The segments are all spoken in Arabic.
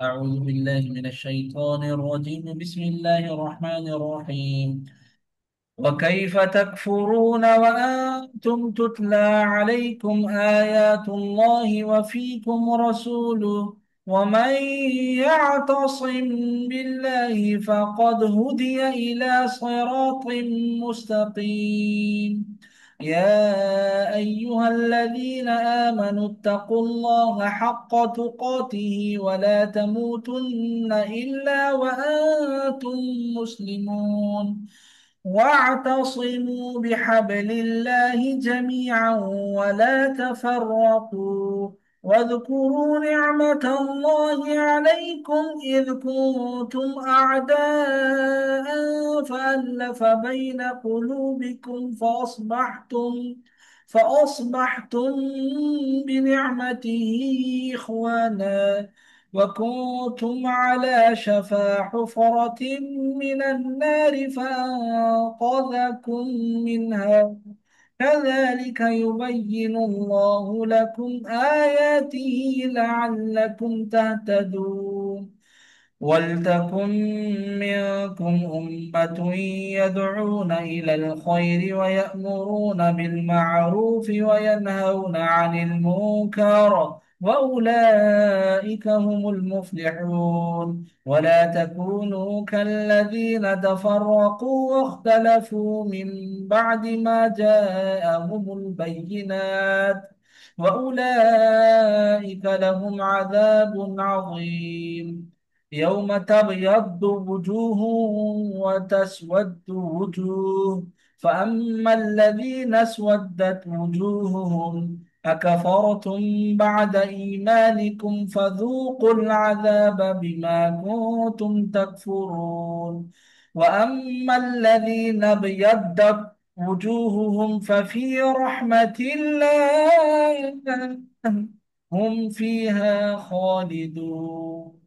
أعوذ بالله من الشيطان الرجيم. بسم الله الرحمن الرحيم. وكيف تكفرون وأنتم تتلى عليكم آيات الله وفيكم رسوله ومن يعتصم بالله فقد هدي إلى صراط مستقيم. يا أيها الذين آمنوا اتقوا الله حق تقاته ولا تموتن إلا وأنتم مسلمون. واعتصموا بحبل الله جميعا ولا تفرقوا. واذكروا نعمة الله عليكم إذ كنتم أعداء فألف بين قلوبكم فأصبحتم بنعمته إخوانا وكنتم على شفا حفرة من النار فأنقذكم منها. كذلك يبين الله لكم آياته لعلكم تهتدون. ولتكن منكم أمة يدعون إلى الخير ويأمرون بالمعروف وينهون عن المنكر وأولئك هم المفلحون. ولا تكونوا كالذين تفرقوا واختلفوا من بعد ما جاءهم البينات وأولئك لهم عذاب عظيم. يوم تبيض وجوه وتسود وجوه، فأما الذين اسودت وجوههم أكفرتم بعد إيمانكم فذوقوا العذاب بما كنتم تكفرون. وأما الذين ابيضت وجوههم ففي رحمة الله هم فيها خالدون.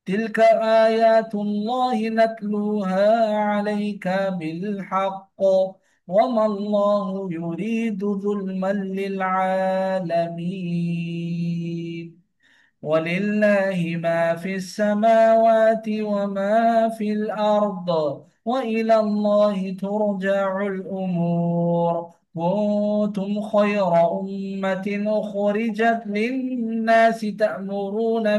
تلك آيات الله نتلوها عليك بالحق وما الله يريد ظلما للعالمين. ولله ما في السماوات وما في الأرض وإلى الله ترجع الأمور. كنتم خير أمة أخرجت للناس تأمرون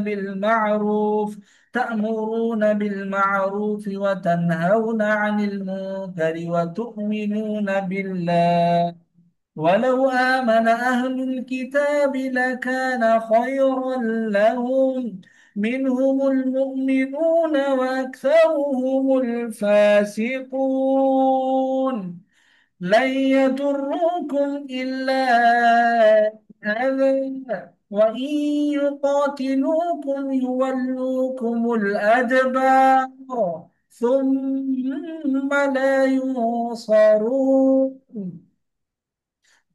بالمعروف وتنهون عن المنكر وتؤمنون بالله. ولو آمن أهل الكتاب لكان خيرا لهم منهم المؤمنون وأكثرهم الفاسقون. لن يضروكم إلا أذى وإن يقاتلوكم يولوكم الأدبار ثم لا ينصرون.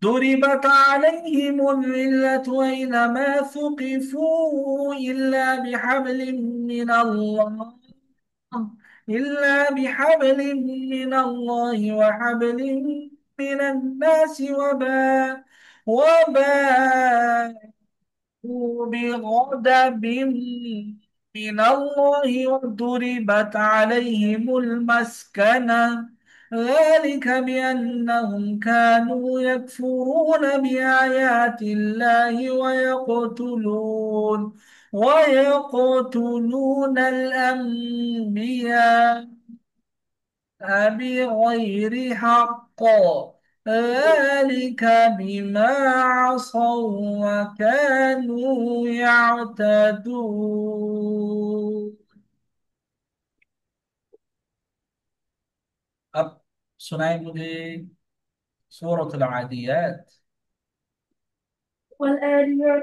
ضربت عليهم الذلة أينما ثقفوا إلا بحبل من الله وحبل من الناس وباءوا بغضب من الله وضربت عليهم المسكنة. ذلك بأنهم كانوا يكفرون بآيات الله ويقتلون الأنبياء بغير حق. ذلك بما عصوا وكانوا يعتدون. अब सुनाए मुझे सूरत अल आदियात। والآليات